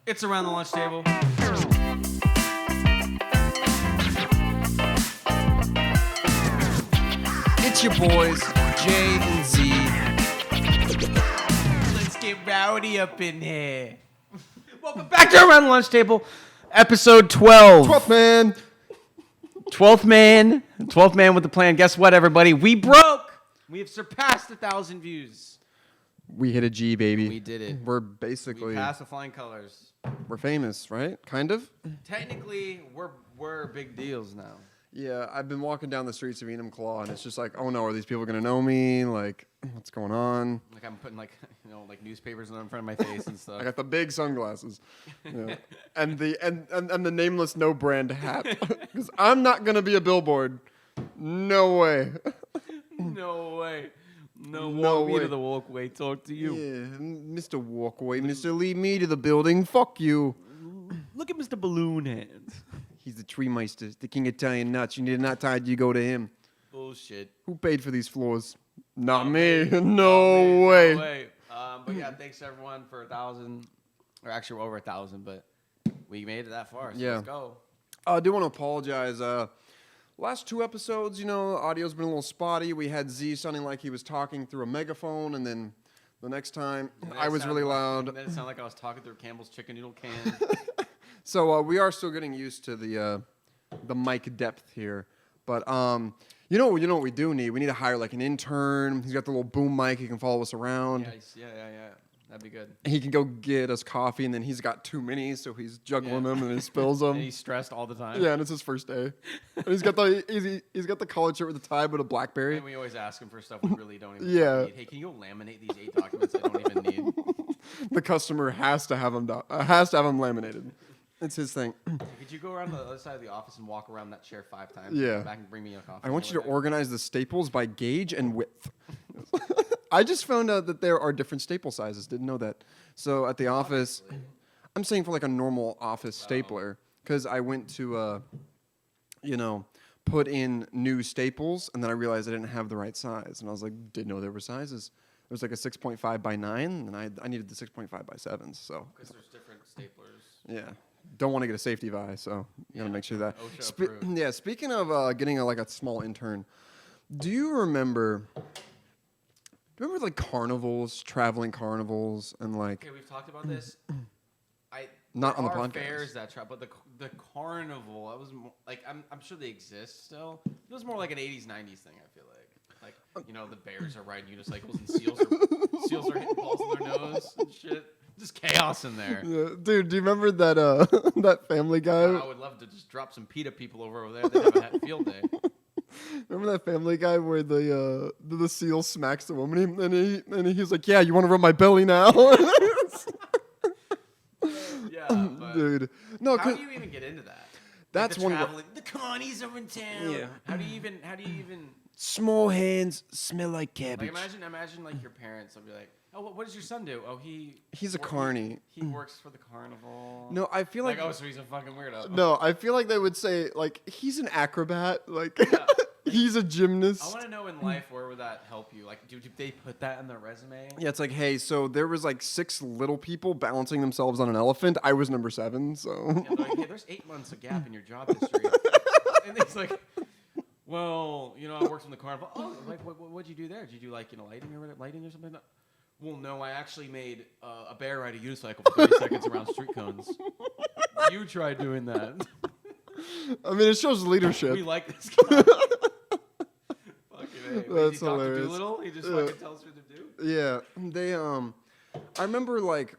It's around the lunch table. It's your boys, J and Z. Let's get rowdy up in here. Welcome back to Around the Lunch Table, episode 12. 12th man. 12th man. 12th man with the plan. Guess what, everybody? We broke. We have surpassed 1,000 views. We hit a G, baby. We did it. We're We basically, passed with flying colors. we're famous, right? Kind of? Technically, we're big deals now. Yeah, I've been walking down the streets of Enumclaw, and it's just like, oh no, are these people going to know me? Like, what's going on? Like I'm putting like newspapers in front of my face and stuff. I got the big sunglasses. Yeah. and the nameless no brand hat. Because I'm not going to be a billboard. No way. No way. No, No walk me way. to the walkway. Talk to you. Yeah, Mr. Walkway, Mr. Lead me to the building. Fuck you. Look at Mr. Balloon Hands. He's the tree meister, the king of Italian nuts. You need a knot tied, you go to him. Bullshit. Who paid for these floors? Not Not me. me. No way. No way. But yeah, thanks everyone for 1,000. Or actually, we're over 1,000, but we made it that far. So Yeah. let's go. I do want to apologize. Last two episodes, audio's been a little spotty. We had Z sounding like he was talking through a megaphone, and then the next time I was really loud. Then it sounded like I was talking through Campbell's chicken noodle can. So we are still getting used to the mic depth here. But you know what we do need? We need to hire like an intern. He's got the little boom mic. He can follow us around. yeah. That'd be good. He can go get us coffee, and then he's got too many, so he's juggling them and he spills them. And he's stressed all the time. Yeah, and it's his first day. And he's got the collared shirt with the tie, but a BlackBerry. And we always ask him for stuff we really don't even Yeah. need. Hey, can you go laminate these 8 documents I don't even need? The customer has to have them laminated. It's his thing. Could you go around the other side of the office and walk around that chair 5 times? Yeah. Come back and bring me a coffee. I want you to Over there? organize the staples by gauge and width. I just found out that there are different staple sizes. Didn't know that. So at the office, I'm saying for like a normal office stapler, because I went to, put in new staples, and then I realized I didn't have the right size, and I was like, didn't know there were sizes. There was like a 6.5 by 9, and I needed the 6.5 by 7s. So Because there's different staplers. yeah, don't want to get a safety vie, so you gotta make sure that. OSHA approved. Yeah, speaking of getting a small intern, do you remember like carnivals, traveling carnivals, and like Okay, we've talked about this. Not there on the are podcast. fairs that but the carnival, I was more, like I'm sure they exist still. It was more like an 80s 90s thing. I feel like the bears are riding unicycles and seals are hitting balls in their nose and shit. Just chaos in there. Yeah, dude, do you remember that that Family Guy? I would love to just drop some PETA people over there. They have a field day. Remember that Family Guy where the seal smacks the woman and he's like, "Yeah, you want to rub my belly now?" Yeah, but Dude, no, how 'cause do you even get into that? that's the one. traveling, the connies are in town. Yeah. How do you even Small hands smell like like cabbage. imagine like your parents will be like, oh, what does your son do? Oh, He's a wor- carny. He works for the carnival. No, I feel like, oh, so he's a fucking weirdo. no, I feel like they would say like he's an acrobat, like Yeah. he's a I gymnast. want to know in life where would that help you? Like, do they put that in their resume? Yeah, it's like, hey, so there was like 6 little people balancing themselves on an elephant. I was number 7, so Yeah, they're like, hey, there's 8 months of gap in your job history. And he's like, well, I worked in the carnival. Oh, like, what'd you do there? Did you do like, lighting or something? Well, no, I actually made a bear ride a unicycle for 30 seconds around street cones. You try doing that. I mean, it shows leadership. We like this guy. Fucking A. That's Is he Dr. hilarious. Doolittle? He just fucking tells you what to do? Yeah, they I remember like,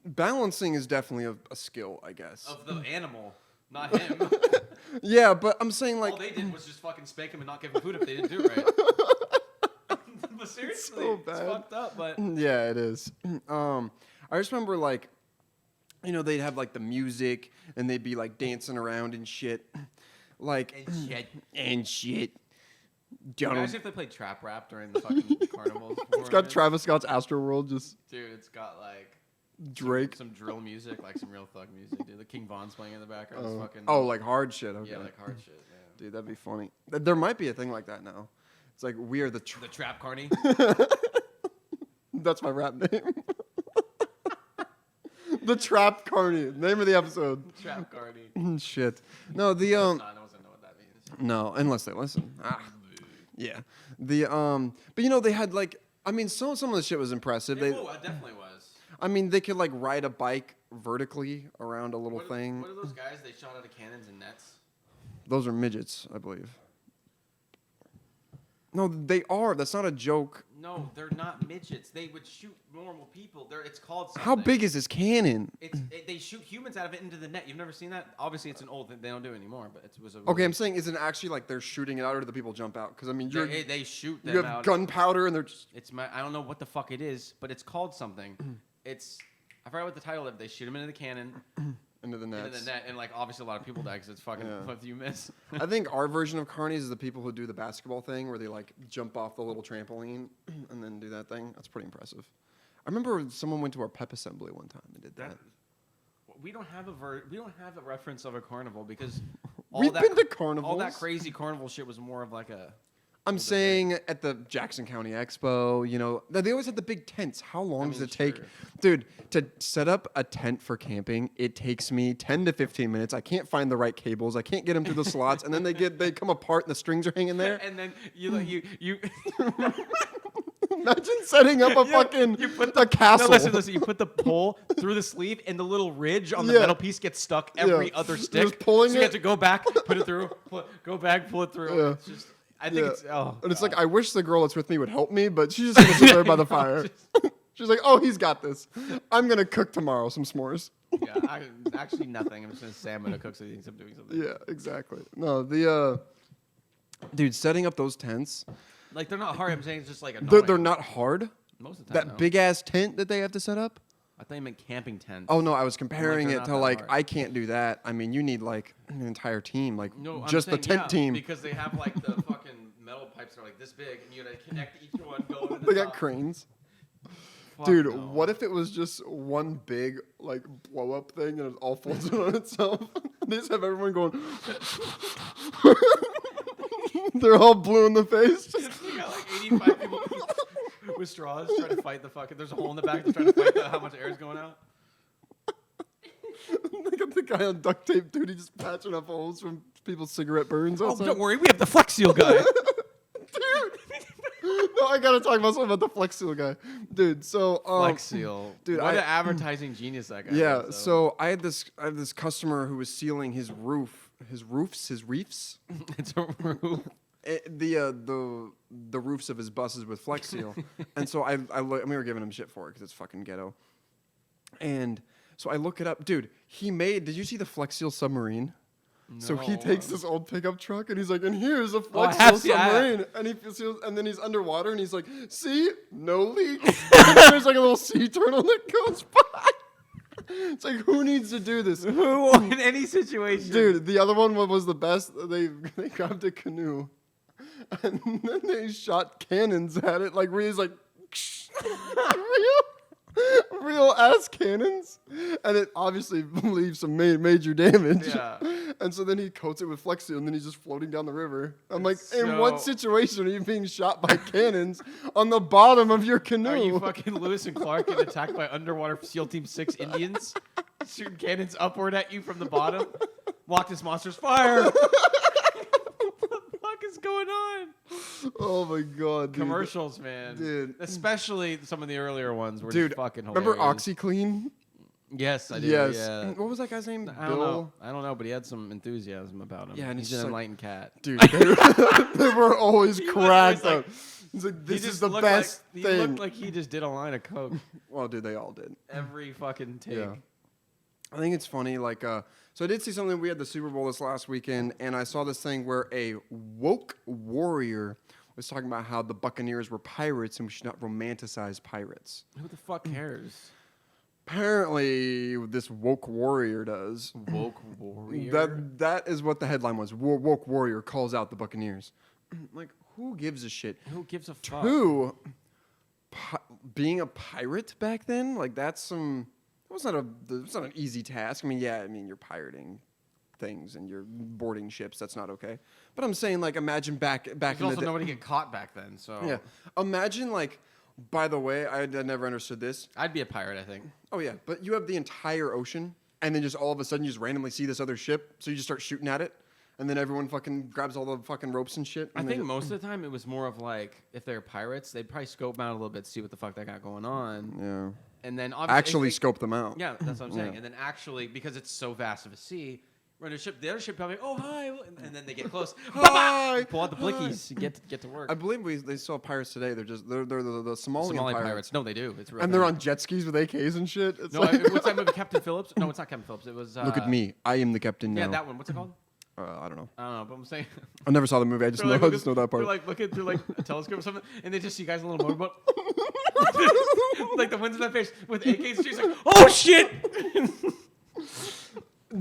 balancing is definitely a skill, I guess. Of the animal, not him. Yeah, but I'm saying like All they did was just fucking spank him and not give him food if they didn't do it right. But seriously, so it's bad. fucked up. But yeah, it is. I just remember like, they'd have like the music and they'd be like dancing around and shit, like and shit. Donald, imagine if they played trap rap during the fucking carnival. it's got Travis Scott's Astroworld, just Dude, it's got like Drake. some drill music, like some real thug music. Dude, the King Von's playing in the background. It's fucking Like hard shit. Okay. yeah, like hard shit. Yeah. Dude, that'd be funny. There might be a thing like that now. It's like we are the. The trap carny. That's my rap name. The Trap Carney. Name of the episode. Trap Carney. Shit. No, the No one doesn't know what that means. No, unless they listen. Yeah. The but they had like some of the shit was impressive. It definitely was. They could like ride a bike vertically around a little thing. What are those guys they shot out of cannons and nets? Those are midgets, I believe. No, they are. That's not a joke. No, they're not midgets. They would shoot normal people. It's called something. How big is this cannon? They shoot humans out of it into the net. You've never seen that? Obviously, it's an old thing. They don't do it anymore. But it was a Okay, I'm saying, is it actually like they're shooting it out, or do the people jump out? Because they shoot them you have out. gunpowder, and they're just. I don't know what the fuck it is, but it's called something. I forgot what the title of it. They shoot them into the cannon. Into the nets. Into the net, and like obviously a lot of people die because it's fucking. If you miss. I think our version of carnies is the people who do the basketball thing where they like jump off the little trampoline and then do that thing. That's pretty impressive. I remember someone went to our pep assembly one time and did that. We don't have a reference of a carnival because We've been to carnivals. All that crazy carnival shit was more of like a. I'm saying at the Jackson County Expo, they always had the big tents. How long does it take? Sure. Dude, to set up a tent for camping, it takes me 10 to 15 minutes. I can't find the right cables. I can't get them through the slots. And then they come apart and the strings are hanging there. And then you Imagine setting up a castle. No, listen. You put the pole through the sleeve, and the little ridge on the metal piece gets stuck every other stick. Just pulling so you have to go back, put it through, go back, pull it through. Yeah. It's just, I think it's. Oh, and it's like, I wish the girl that's with me would help me, but she's just going to sit there by the fire. She's like, oh, he's got this. I'm going to cook tomorrow some s'mores. Yeah, actually nothing. I'm just going to say I'm going to cook something. I'm doing something. Yeah, exactly. No, dude, setting up those tents. Like, they're not hard. I'm saying it's just like annoying. They're not hard? Most of the time, That big-ass tent that they have to set up? I thought you meant camping tents. Oh, no, I was comparing they're it not to, that like, hard. I can't do that. I mean, you need, like, an entire team. Like, No, just the tent team. Because they have, like, the fucking metal pipes that are, like, this big, and you got to connect each one going to the They got top. cranes. Fuck Dude, no. what if it was just one big, like, blow-up thing and it all folds in on itself? They just have everyone going... They're all blue in the face. You got, like, 85 people with straws trying to fight the fucking... There's a hole in the back. They're trying to fight how much air is going out. They got the guy on duct tape, dude. He just patching up holes from people's cigarette burns. Oh, outside. don't worry. We have the Flex Seal guy. No, I gotta talk about something about the Flex Seal guy, dude. So, Flex Seal. dude, What an advertising genius that guy yeah. is, So I had this customer who was sealing his reefs. It's a roof. The roofs of his buses with Flex Seal, and so we were giving him shit for it because it's fucking ghetto. And so I look it up, dude. Did you see the Flex Seal submarine? No. So he takes this old pickup truck and he's like, and here's a I Flex have Seal seen- I- submarine. And then he's underwater and he's like, see, no leaks. And then there's like a little sea turtle that goes by. It's like, who needs to do this? Who in any situation? Dude, the other one was the best. They grabbed a canoe and then they shot cannons at it. Like, he's like, real ass cannons. And it obviously leaves some major damage. Yeah. And so then he coats it with Flex Seal and then he's just floating down the river. I'm like, So- in what situation are you being shot by cannons on the bottom of your canoe? Are you fucking Lewis and Clark getting attacked by underwater SEAL Team 6 Indians? Shooting cannons upward at you from the bottom? Loch Ness Monsters, fire! What the fuck is going on? Oh my god, dude. Commercials, man. Dude. Especially some of the earlier ones were Dude, just fucking hilarious. remember OxyClean? Yes, I do. Yes. Yeah. What was that guy's name? I don't know, but he had some enthusiasm about him. Yeah, and he's it's an just enlightened cat. Dude, they were always He was cracked always up. He's like, He this is just the looked best He thing. looked like he just did a line of coke Well, dude, they all did. every fucking take. Yeah. I think it's funny, like, so I did see something. We had the Super Bowl this last weekend, and I saw this thing where a woke warrior was talking about how the Buccaneers were pirates and we should not romanticize pirates. Who the fuck cares? Apparently, this woke warrior does. Woke warrior. That is what the headline was. Woke warrior calls out the Buccaneers. Like, who gives a shit? Who gives a fuck? Two, being a pirate back then, like that's it's not an easy task. I mean, you're pirating things and you're boarding ships. That's not okay. But I'm saying, like, imagine back There's in the also day. nobody get caught back then, so Yeah, imagine like By the way, I never understood this. I'd be a pirate, I think. Oh yeah, but you have the entire ocean, and then just all of a sudden you just randomly see this other ship, so you just start shooting at it, and then everyone fucking grabs all the fucking ropes and shit. I And think they most of the time it was more of like, if they're pirates, they'd probably scope out a little bit, see what the fuck they got going on. yeah, And then obviously. actually scope them out. Yeah, that's what I'm saying. Yeah. And then actually, because it's so vast of a sea, run a ship, the other ship probably, oh, hi. And then they get close. Hi, Pull out the hi. blickies, get to work. I believe they still have pirates today. They're the Somalian Somali pirates. pirates. No, they do. It's real. And they're on jet skis with AKs and shit. It's No, like, what's that movie? Captain Phillips? No, it's not Captain Phillips. It was. look at me, I am the captain Yeah, now. that one. What's it called? I don't know. I don't know, but I'm saying. I never saw the movie. I just know. I just know that part. They're like looking through like a telescope or something, and they just see guys in a little motorboat. Like the wind's in their face with AKs. And she's like, oh shit!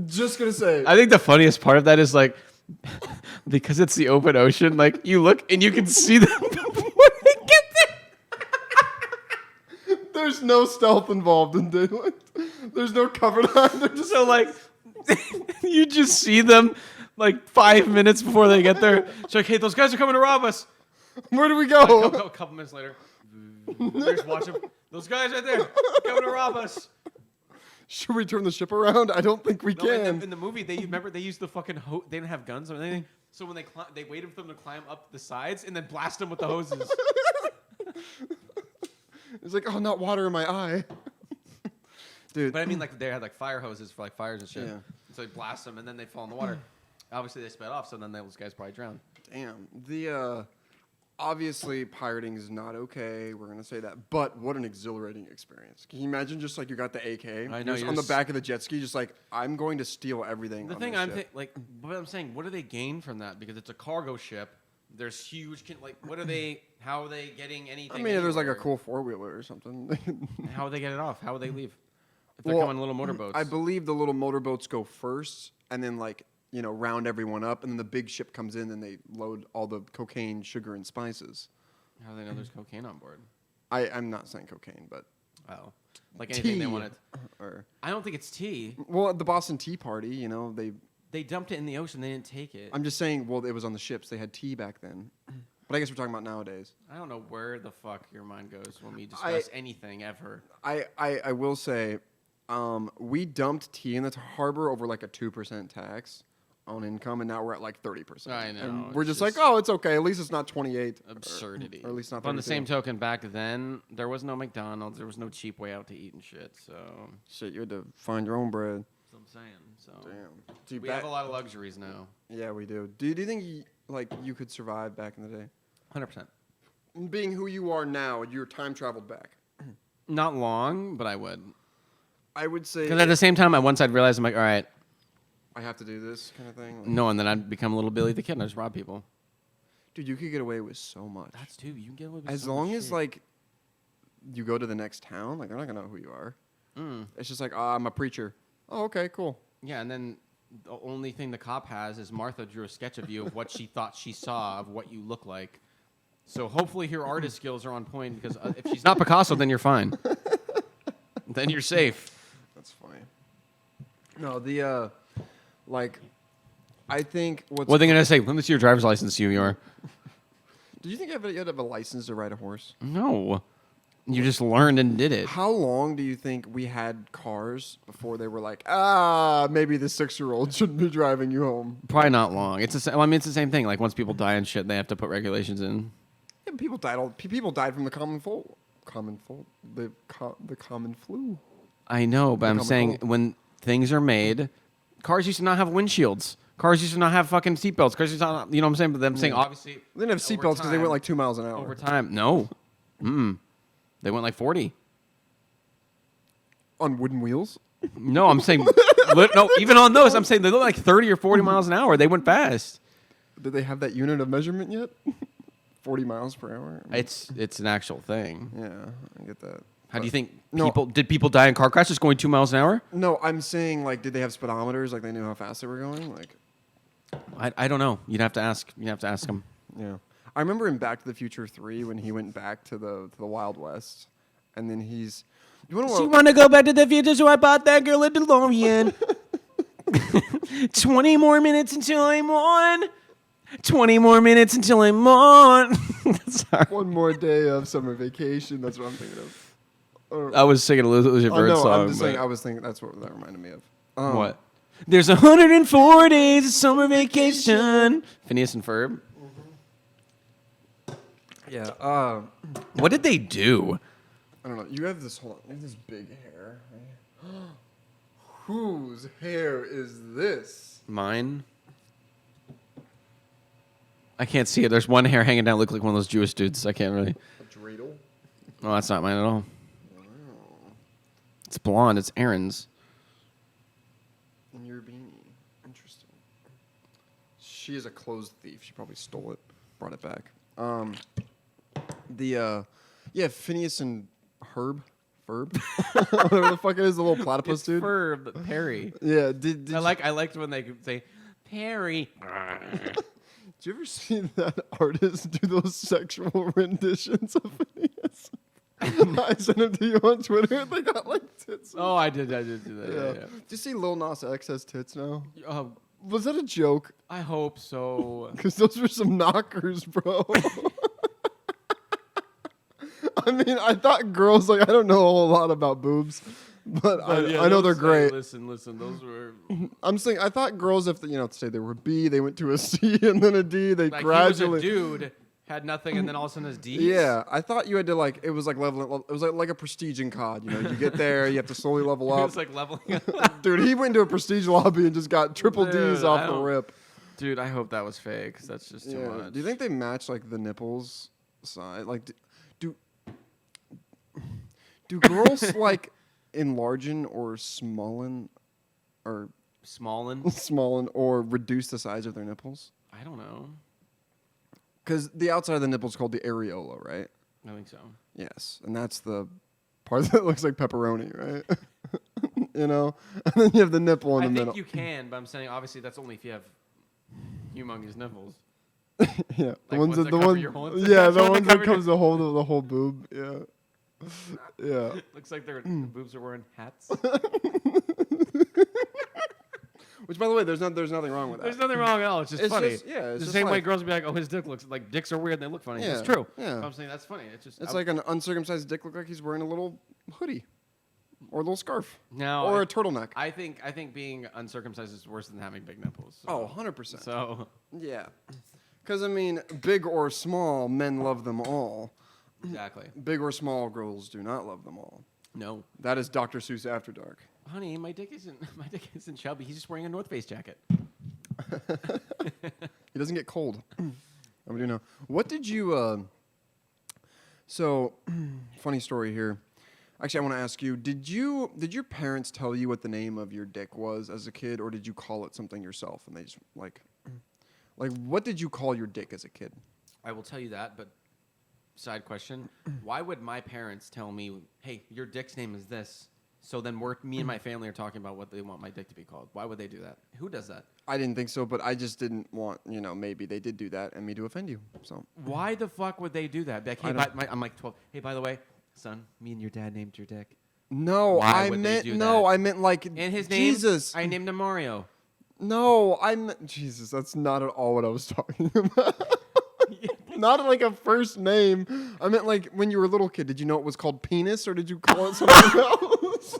Just gonna say. I think the funniest part of that is like, because it's the open ocean, like you look and you can see them before they get there. There's no stealth involved in Daylight. There's no cover line. They're just So like, you just see them like 5 minutes before they get there. It's like, hey, those guys are coming to rob us. where do we go? A couple minutes later, they just watch them. Those guys right there coming to rob us. Should we turn the ship around? I don't think we No, can. in the movie, they used the fucking they didn't have guns or anything. So when they waited for them to climb up the sides and then blast them with the hoses. It's like, oh, not water in my eye. Dude. But I mean, like they had like fire hoses for like fires and shit. Yeah. So they blast them and then they fall in the water. Obviously, they sped off, so then those guys probably drowned. Damn. Obviously, pirating is not okay. We're gonna say that. But what an exhilarating experience! Can you imagine just like you got the AK, I know, you're just you're on the just- back of the jet ski, just like I'm going to steal everything. The on thing this I'm ship. what I'm saying, what do they gain from that? Because it's a cargo ship. There's huge, what are they? How are they getting anything? I mean, if there's like a anywhere? cool 4-wheeler or something. How would they get it off? How would they leave? If they're Well, coming in little motorboats. I believe the little motorboats go first, and then like round everyone up, and then the big ship comes in, and they load all the cocaine, sugar, and spices. How do they know there's cocaine on board? I'm not saying cocaine, but Oh, like anything they tea, wanted. or I don't think it's tea. well, at the Boston Tea Party, They dumped it in the ocean. They didn't take it. I'm just saying, well, it was on the ships. They had tea back then, but I guess we're talking about nowadays. I don't know where the fuck your mind goes when we discuss anything ever. I will say, we dumped tea in the harbor over like a 2% tax on income, and now we're at like 30%. I know, And we're it's just like, just oh, it's okay. At least it's not 28. Absurdity. Or at least not But on the 32. same token, back then there was no McDonald's. There was no cheap way out to eat and shit. So Shit, you had to find your own bread. that's what I'm saying. So Damn. Dude, we have a lot of luxuries now. yeah, we do. Do you think you could survive back in the day? 100%. Being who you are now, you're time traveled back. Not long, but I would. I would say Because at the same time, once I'd realize, I'm like, all right, I have to do this kind of thing. Like, no, and then I'd become a little Billy the Kid and I just rob people. dude, you could get away with so much. That's too. You can get away with As so much long as shit. like you go to the next town, like they're not gonna know who you are. Mm. It's just like, I'm a preacher. Oh, okay, cool. Yeah, and then the only thing the cop has is Martha drew a sketch of you of what she thought she saw of what you look like. So hopefully her artist skills are on point because if she's not Picasso, then you're fine. Then you're safe. That's funny. No, I think what's. What are they gonna say? Let me see your driver's license. You are. Do you think you had to have a license to ride a horse? No, you just learned and did it. How long do you think we had cars before they were like, maybe the 6-year-old shouldn't be driving you home? Probably not long. It's it's the same thing. Like once people die and shit, they have to put regulations in. Yeah, people died. People died from the common flu. The common flu. I know, but I'm Become a saying cold. when things are made, cars used to not have windshields. Cars used to not have fucking seatbelts. Cars used to not, you know what I'm saying? But I'm saying obviously They didn't have over seatbelts because they time- went like 2 miles an hour. over time. No, they went like 40. On wooden wheels. No, I'm saying no. Even on those, I'm saying they look like 30 or 40 miles an hour. They went fast. Did they have that unit of measurement yet? 40 miles per hour. It's an actual thing. Yeah, I get that. How do you think No. did people die in car crashes going 2 miles an hour? No, I'm saying like, did they have speedometers? Like they knew how fast they were going? Like, I don't know. You'd have to ask. You'd have to ask them. yeah. I remember in Back to the Future 3 when he went back to the Wild West, and then he's. You want She want to go back to the future, so I bought that girl a DeLorean. 20 more minutes until I'm on. 20 more minutes until I'm on. Sorry. One more day of summer vacation. That's what I'm thinking of. Or, I was singing a Lose Your oh, Bird no, song. I'm just saying. but- I was thinking. That's what that reminded me of. What? There's 104 days of summer vacation. Phineas and Ferb. Yeah. What did they do? I don't know. You have this. Hold on. You have this big hair. Right? Whose hair is this? Mine. I can't see it. There's one hair hanging down. Look like one of those Jewish dudes. I can't really. A dreidel. Oh, that's not mine at all. It's blonde. It's Aaron's. And your beanie. Interesting. She is a clothes thief. She probably stole it, brought it back. Phineas and Ferb, whatever the fuck it is, the little platypus It's dude. Ferb Perry. Yeah. Did I liked when they could say Perry. you ever see that artist do those sexual renditions of Phineas? I sent them to you on Twitter. They got like tits. Oh, I did do that. Yeah. Yeah. Do you see Lil Nas X has tits now? Yeah. Was that a joke? I hope so. Because those were some knockers, bro. I mean, I thought girls, like, I don't know a whole lot about boobs, but I know they're great. Listen, those were I'm saying, I thought girls, if, say they were a B, they went to a C and then a D, they like gradually. he was a dude, had nothing, and then all of a sudden his D. Yeah, I thought you had to, it was like leveling, it was like a prestige in COD, you get there, you have to slowly level It up. was like leveling up. Dude, he went to a prestige lobby and just got triple Dude, Ds I off the don't- rip. Dude, I hope that was fake, 'cause that's just too Yeah. much. Do you think they match like the nipples side? Like, do girls like enlargen or smallen or Smallin? or reduce the size of their nipples? I don't know. Because the outside of the nipple is called the areola, right? I think so. Yes, and that's the part that looks like pepperoni, right? And then you have the nipple in I the think middle. you can, but I'm saying obviously that's only if you have humongous nipples. Yeah, Like ones that cover your whole- Yeah, the one that ones that cover your- comes the whole boob. Yeah, yeah. Looks like their boobs are wearing hats. Which, by the way, there's nothing wrong with that. There's nothing wrong at all. It's just It's funny. just- yeah, it's the just same way like- girls will be like, "Oh, his dick looks like dicks are weird. They look funny." Yeah, It's true. yeah. So I'm saying that's funny. It's just It's like an uncircumcised dick look like he's wearing a little hoodie or a little scarf now or a turtleneck. I think being uncircumcised is worse than having big nipples. So. Oh, 100%. So Yeah. Because, big or small, men love them all. exactly. Big or small, girls do not love them all. No, That is Dr. Seuss After Dark. honey, my dick isn't chubby. He's just wearing a North Face jacket. He doesn't get cold. I do know. What did you... So, funny story here. Actually, I want to ask you, did your parents tell you what the name of your dick was as a kid, or did you call it something yourself? And they just, like, what did you call your dick as a kid? I will tell you that, but side question: why would my parents tell me, "Hey, your dick's name is this"? So then me and my family are talking about what they want my dick to be called. Why would they do that? Who does that? I didn't think so, but I just didn't want, maybe they did do that and me to offend you. So Why the fuck would they do that? Be like, hey, I'm like 12. Hey, by the way, son, me and your dad named your dick. no, Why I would they meant do no, that? I meant like And his name, Jesus. I named him Mario. No, I meant Jesus. That's not at all what I was talking about. Not like a first name. I meant like when you were a little kid. Did you know it was called penis, or did you call it something else?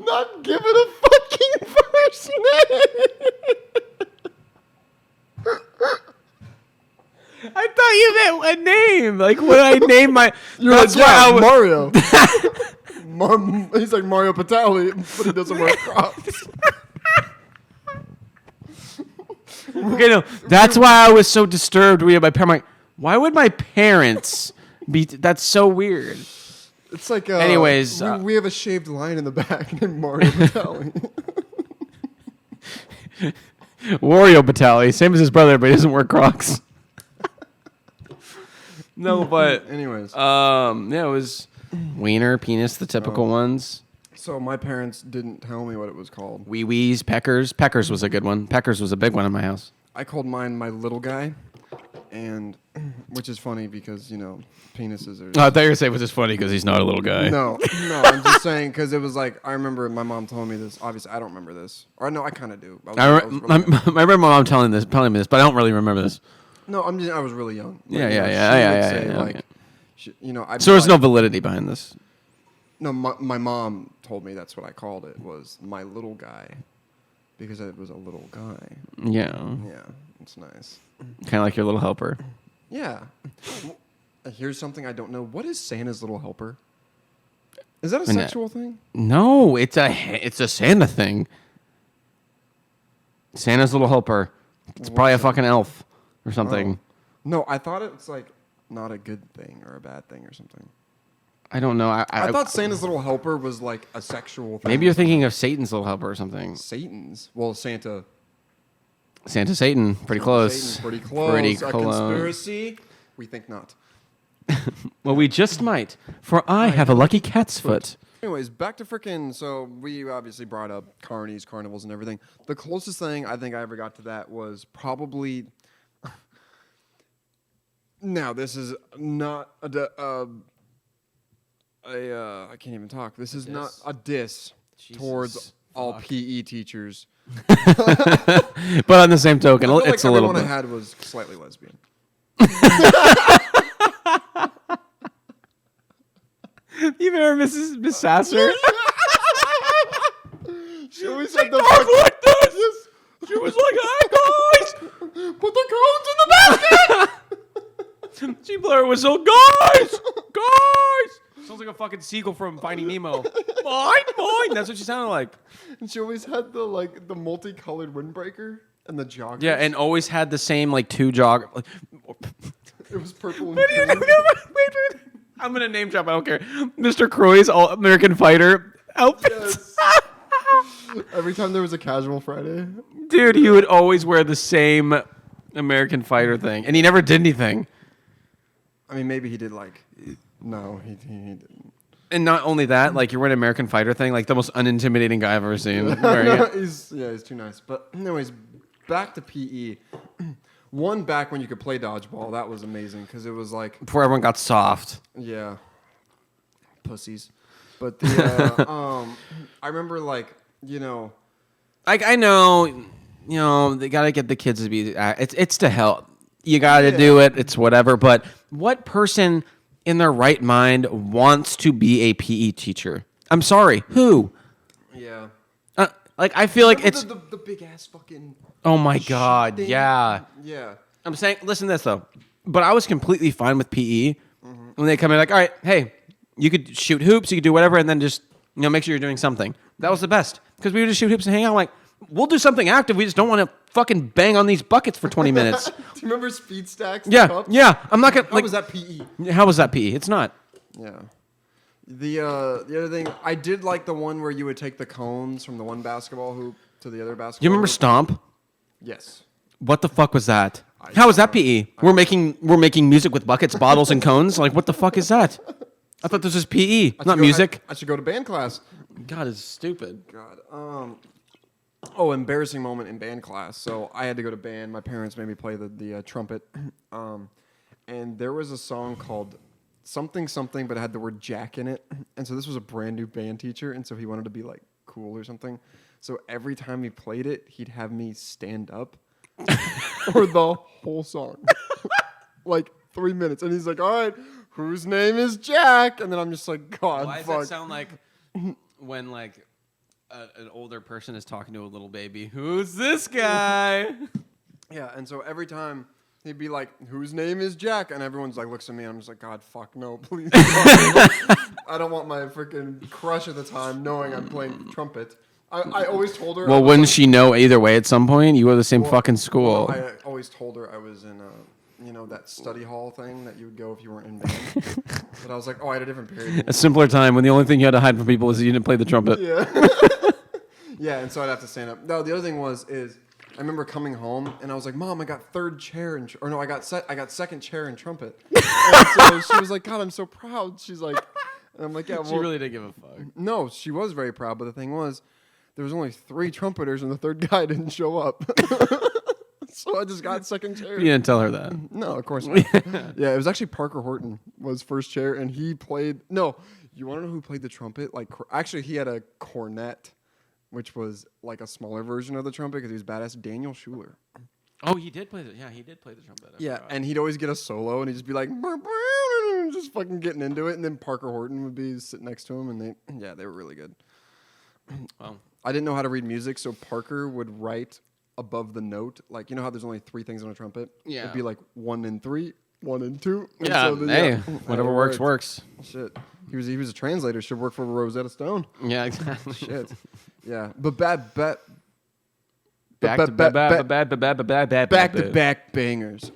Not give it a fucking first name. I thought you meant a name. Like when I named my. You're that's like, why I yeah, was. Mario. He's like Mario Batali, but he doesn't wear Crocs. Okay, no, that's why I was so disturbed reading my parents. Like, why would my parents be? That's so weird. It's like, Anyways, we have a shaved line in the back named Mario Batali. Wario Batali, same as his brother, but he doesn't wear Crocs. No, but Anyways, yeah, it was wiener, penis, the typical ones. so my parents didn't tell me what it was called. Wee wees, peckers. Peckers was a good one. Peckers was a big one in my house. I called mine my little guy, and which is funny because penises are. Oh, I thought you were going to say it was just funny because he's not a little guy. No, I'm just saying because it was like I remember my mom telling me this. Obviously, I don't remember this, or no, I kind of do. I remember my mom telling me this, but I don't really remember this. No, I was really young. Like, Yeah, you know, yeah, she yeah, yeah, would yeah, say, yeah, like, okay. you know, I'd So be there's no like- validity behind this. No, my mom told me that's what I called it, was my little guy, because it was a little guy. Yeah, Yeah, it's nice. kind of like your little helper. Yeah. Here's something I don't know. What is Santa's little helper? Is that a And, sexual thing? No, it's a Santa thing. Santa's little helper. It's probably a What's that? fucking elf or something. No, I thought it was like not a good thing or a bad thing or something. I don't know. I thought Santa's little helper was like a sexual thing. maybe you're thinking of Satan's little helper or something. Satan's. Well, Santa. Santa Satan, pretty close. Satan, pretty close. Pretty A close. conspiracy? We think not. Well, we just might, for I have a lucky cat's foot. Anyways, back to frickin'. So we obviously brought up carnies, carnivals, and everything. The closest thing I think I ever got to that was probably. Now this is not I can't even talk. This is not diss? a diss towards Jesus, all fuck. PE teachers. But on the same token, I feel it's like a little everyone bit. I had was slightly lesbian. You remember Miss Sasser? She always had the talked like this. She was like, "Hey guys, put the cones in the basket. she blew her whistle, guys, guys." Sounds like a fucking seagull from Finding Nemo. Mine. That's what she sounded like. And she always had the multicolored windbreaker and the joggers. Yeah, and always had the same like two jog. it was purple and Wait. I'm gonna name drop. I don't care. Mr. Croy's All American Fighter outfits. Yes. Every time there was a casual Friday. Dude, he would always wear the same American Fighter thing, and he never did anything. I mean, maybe he did like. No, he didn't. And not only that, like you're wearing an American Fighter thing, like the most unintimidating guy I've ever seen. wearing it. he's too nice. But anyways, back to PE. One, back when you could play dodgeball, that was amazing because it was like, Before everyone got soft. yeah, pussies. But the I remember like, you know, Like I know, they gotta get the kids to be. It's to help. You gotta do it. It's whatever. But what person in their right mind wants to be a PE teacher? I'm sorry. Who? yeah. Like I feel like Remember it's. the big ass fucking. Oh my god. thing? Yeah. Yeah. I'm saying, listen to this though. But I was completely fine with PE when they come in like, all right, hey, you could shoot hoops, you could do whatever, and then just make sure you're doing something. That was the best because we would just shoot hoops and hang out. Like, we'll do something active. We just don't want to fucking bang on these buckets for 20 minutes. Do you remember speed stacks? and Yeah, cups? yeah. I'm not gonna How like. was that PE? How was that PE? It's not. Yeah. The other thing, I did like the one where you would take the cones from the one basketball hoop to the other basketball. You remember hoop. Stomp? Yes. What the fuck was that? How was that PE? We're making music with buckets, bottles, and cones. Like, what the fuck is that? I thought this was PE, I should not go- music. I should go to band class. God, it's stupid. God. Oh, embarrassing moment in band class. So I had to go to band. My parents made me play the trumpet. And there was a song called something something, but it had the word Jack in it. And so this was a brand new band teacher, and so he wanted to be like cool or something. So every time he played it, he'd have me stand up for the whole song, like 3 minutes. And he's like, "All right, whose name is Jack?" And then I'm just like, "God, Why does fuck." that sound like when like an older person is talking to a little baby? Who's this guy? Yeah, and so every time he'd be like, "Whose name is Jack?" And everyone's like, looks at me, and I'm just like, "God, fuck, no, please." I don't want my freaking crush at the time knowing I'm playing trumpet. I always told her. Well, wouldn't she know either way at some point? You go to the same Well, fucking school. I always told her I was in that study hall thing that you would go if you weren't in band. But I was like, oh, I had a different period. A simpler time when the only thing you had to hide from people was you didn't play the trumpet. Yeah. Yeah, and so I'd have to stand up. No, the other thing is I remember coming home and I was like, "Mom, I got third chair I got second chair in trumpet." And so she was like, "God, I'm so proud." She's like, and I'm like, "Yeah, well, She really didn't give a fuck. no, she was very proud, but the thing was, there was only 3 trumpeters and the third guy didn't show up." So I just got second chair. You didn't tell her that. No, of course not. Yeah, it was actually Parker Horton was first chair, and he played. No, you want to know who played the trumpet? Like, actually, he had a cornet, which was like a smaller version of the trumpet because he was badass. Daniel Schuler. Oh, he did play the trumpet. I Yeah, forgot. and he'd always get a solo, and he'd just be like, just fucking getting into it, and then Parker Horton would be sitting next to him, and they were really good. Well, I didn't know how to read music, so Parker would write above the note, like you know how there's only 3 things on a trumpet. Yeah. It'd be like 1 and 3, 1 and 2. And yeah, so then, hey, yeah, whatever it works, worked. works. Shit, he was a translator. Should work for Rosetta Stone. Yeah, exactly. Shit, yeah, but back to back bangers.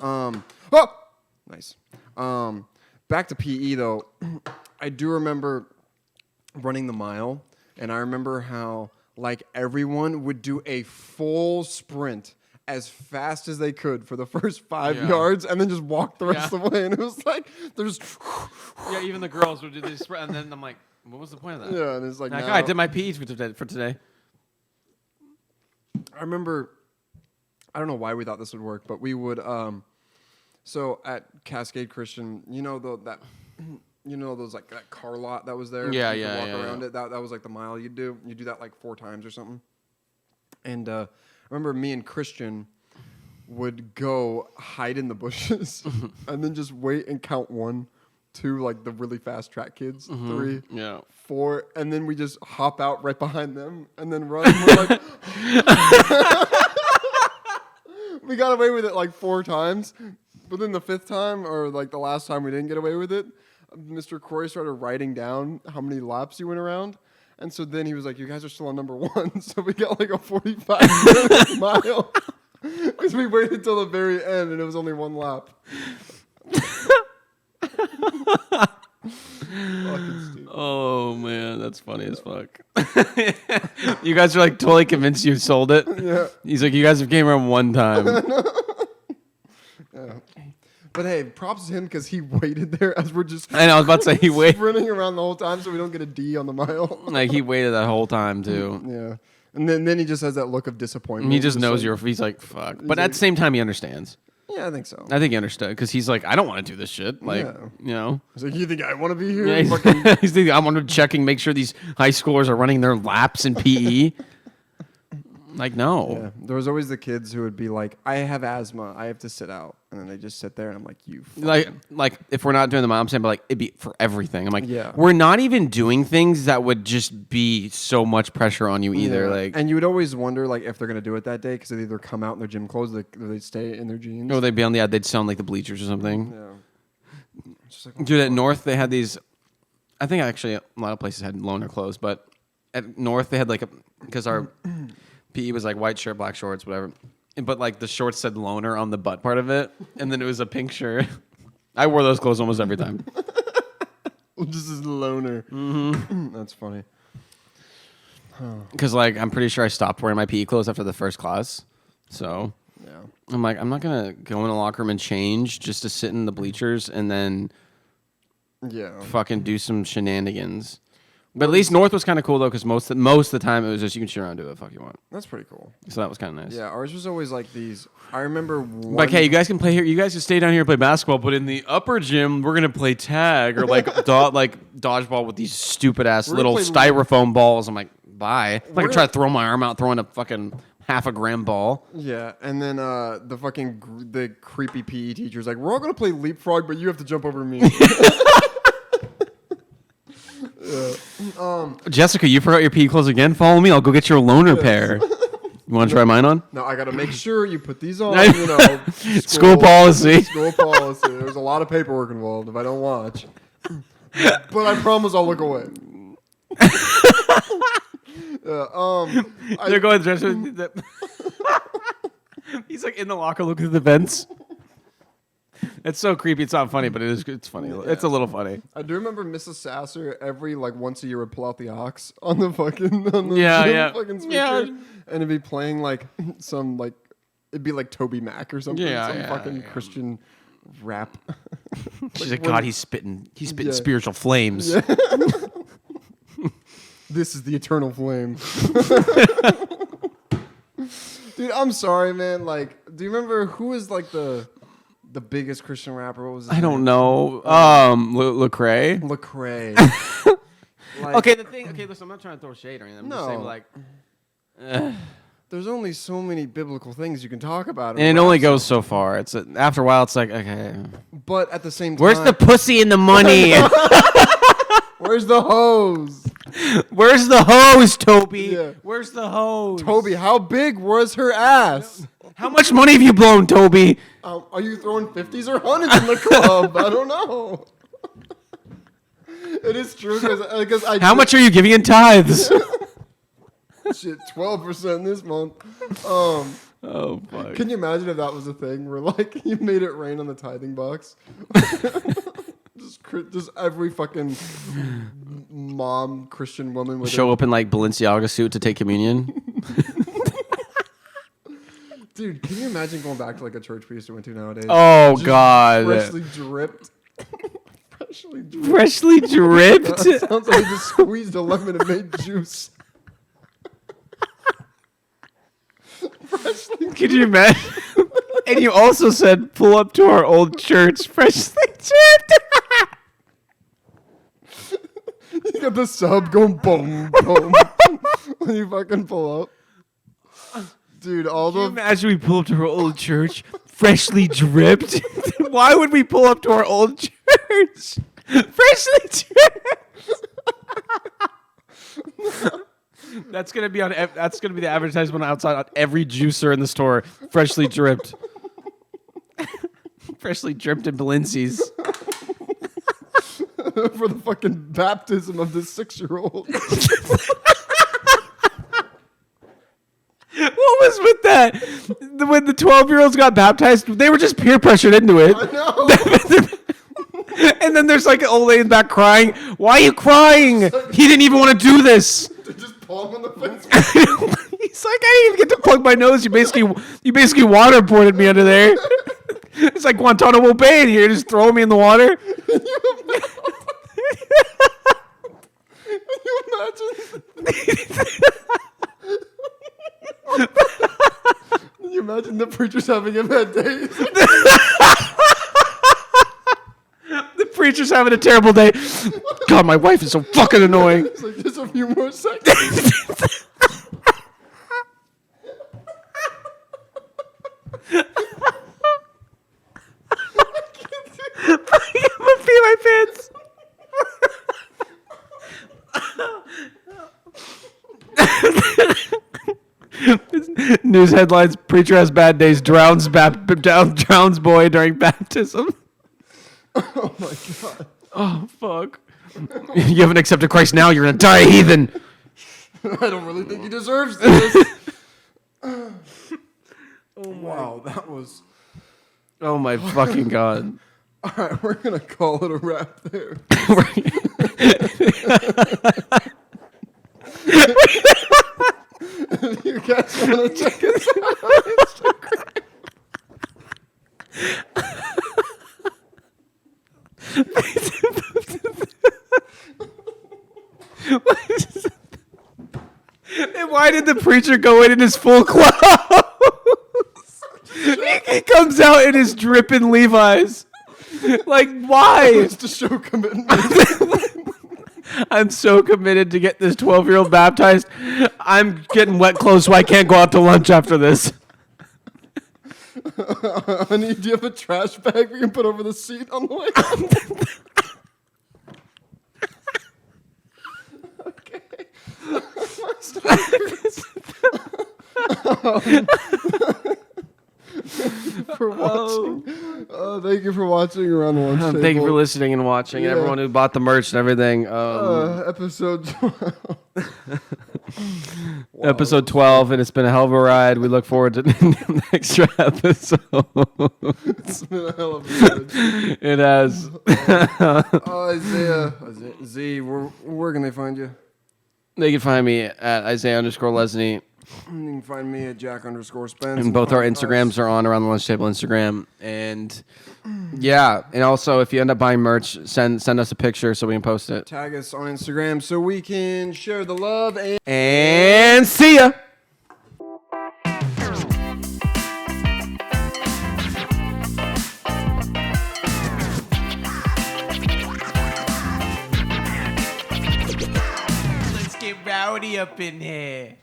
Nice. Back to PE though. I do remember running the mile, and I remember how like everyone would do a full sprint as fast as they could for the first 5 yards, and then just walk the rest of the way. And it was like there's Yeah, even the girls would do this, and then I'm like, what was the point of that? yeah, and it's like Like, now, I did my PE for today. I remember, I don't know why we thought this would work, but we would, so at Cascade Christian, you know, you know, those like that car lot that was there? Yeah, You could yeah, walk yeah, around yeah. it. That was like the mile you do. You do that like 4 times or something. And I remember me and Christian would go hide in the bushes and then just wait and count 1, 2, like the really fast track kids, 3, Yeah. 4, and then we just hop out right behind them and then run. We're like, we got away with it like 4 times, but then the 5th time, or like the last time we didn't get away with it, Mr. Corey started writing down how many laps he went around. And so then he was like, you guys are still on number 1. So we got like a 45-minute mile because we waited till the very end and it was only 1 lap. Fucking stupid. Oh man, that's funny as fuck. You guys are like totally convinced you sold it. Yeah. He's like, you guys have came around 1 time. Yeah. But hey, props to him because he waited there as we're just I know, I was about to say he waited. sprinting around the whole time so we don't get a D on the mile. Like he waited that whole time too. Yeah. And then he just has that look of disappointment. He just knows like, you're. He's like, fuck. But like- at the same time, he understands. Yeah, I think so. I think he understood because he's like, I don't want to do this shit. Like, Yeah. you know. He's like, you think I want to be here? Yeah, Fucking- he's thinking, I want to checking, make sure these high schoolers are running their laps in PE. Like, no. yeah. There was always the kids who would be like, I have asthma. I have to sit out. And then they just sit there and I'm like, you Like if we're not doing the mom stand, but like it'd be for everything. I'm like, Yeah. we're not even doing things that would just be so much pressure on you either. Yeah. Like, and you would always wonder like if they're gonna do it that day because they either come out in their gym clothes or they stay in their jeans. or they'd be on the they'd sound like the bleachers or something. Yeah. It's just like, Dude, at North they had these. I think actually a lot of places had loaner clothes, but at North they had like because our PE was like white shirt, black shorts, whatever. But like the shorts said loaner on the butt part of it, and then it was a pink shirt. I wore those clothes almost every time. just as loner. Mm-hmm. That's funny. Because like I'm pretty sure I stopped wearing my PE clothes after the first class, so Yeah. I'm like I'm not gonna go in the locker room and change just to sit in the bleachers and then Yeah. fucking do some shenanigans. But at least North was kind of cool though, because most of the time it was just you can shit around and do what the fuck you want. That's pretty cool. So that was kind of nice. Yeah, ours was always like these. I remember one. Like, hey, you guys can play here. You guys can stay down here and play basketball, but in the upper gym, we're gonna play tag or like dodgeball with these stupid ass We're little gonna play- styrofoam balls. I'm like, bye. I'm We're like try to throw my arm out, throwing a fucking half a gram ball. Yeah, and then the fucking the creepy PE teacher's like, we're all gonna play leapfrog, but you have to jump over me. Jessica, you forgot your PE clothes again. Follow me. I'll go get your loaner pair. You want to try mine on? No, I gotta make sure you put these on. You know, School policy. School policy. There's a lot of paperwork involved if I don't watch. But I promise I'll look away. They're going to dress with He's like in the locker looking at the vents. It's so creepy. It's not funny, but it's funny. It's a little funny. I do remember Mrs. Sasser every like once a year would pull out the aux on the fucking on the Yeah, gym yeah. fucking speaker, Yeah. and it'd be playing like some like it'd be like Toby Mac or something, Yeah, some yeah, fucking yeah. Christian rap. She's like, when- God, he's spitting Yeah. spiritual flames. This is the eternal flame. Dude, I'm sorry, man. Like, do you remember who was like the biggest Christian rapper? What was his I don't name? know. Lecrae. Lecrae. Like, Okay, the thing. Okay, listen, I'm not trying to throw shade or anything. I'm just No. saying, like, there's only so many biblical things you can talk about. And it only goes so far. It's after a while, it's like, okay, But at the same time, where's the pussy and the money? where's the hose? Where's the hose, Toby? Yeah. Where's the hose? Toby, how big was her ass? How much money have you blown, Toby? Are you throwing 50s or 100s in the club? I don't know. It is true because I. How much are you giving in tithes? Shit, 12% this month. Oh, fuck. Can you imagine if that was a thing where like you made it rain on the tithing box? just every fucking mom Christian woman would Show up in like Balenciaga suit to take communion. Dude, can you imagine going back to like a church we used to went to nowadays? Oh, Just God. freshly dripped. Freshly dripped. Freshly dripped. Sounds like you just squeezed a lemon and made juice. Freshly Could you imagine? And you also said, pull up to our old church, freshly dripped. You got the sub going boom, boom. When you fucking pull up. Dude, all Can you the... imagine we pull up to our old church, freshly dripped? Why would we pull up to our old church? Freshly dripped. That's gonna be on. That's gonna be the advertisement outside on every juicer in the store. Freshly dripped. Freshly dripped in Balenci's. for the fucking baptism of this 6-year-old. What was with that? When the 12-year-olds got baptized, they were just peer pressured into it. I know. And then there's like an old lady in the back crying. Why are you crying? He didn't even want to do this. They just palm him on the face. He's like, I didn't even get to plug my nose. You basically waterboarded me under there. It's like Guantanamo Bay. You're just throwing me in the water. Can you imagine? Can you imagine the preachers having a bad day? The preacher's having a terrible day. God, my wife is so fucking annoying. It's like, just a few more seconds. I'm gonna pee my pants. News headlines: Preacher has bad days. Drowns boy during baptism. Oh my god. Oh fuck! You haven't accepted Christ now. You're gonna die a heathen. I don't really think he deserves this. Oh wow, that was... Oh my fucking god! All right, we're going to call it a wrap there. You guys want to check us out on Instagram? And why did the preacher go in his full clothes? He comes out in his dripping Levi's. Like, why? It's to show commitment. I'm so committed to get this 12-year-old baptized. I'm getting wet clothes so I can't go out to lunch after this. Honey, do you have a trash bag we can put over the seat on the way? For watching. Thank you for watching Around the Lunch Table. Thank you for listening and watching. Yeah. And everyone who bought the merch and everything. Episode 12. Wow. Episode 12, and it's been a hell of a ride. We look forward to the extra episode. It's been a hell of a ride. It has. Isaiah. Z, where can they find you? They can find me at Isaiah_Lesney. You can find me at Jack_Spence. And both our Instagrams are on Around the Lunch Table Instagram. And yeah, and also if you end up buying merch, send us a picture so we can post it. Tag us on Instagram so we can share the love And see ya. Let's get rowdy up in here.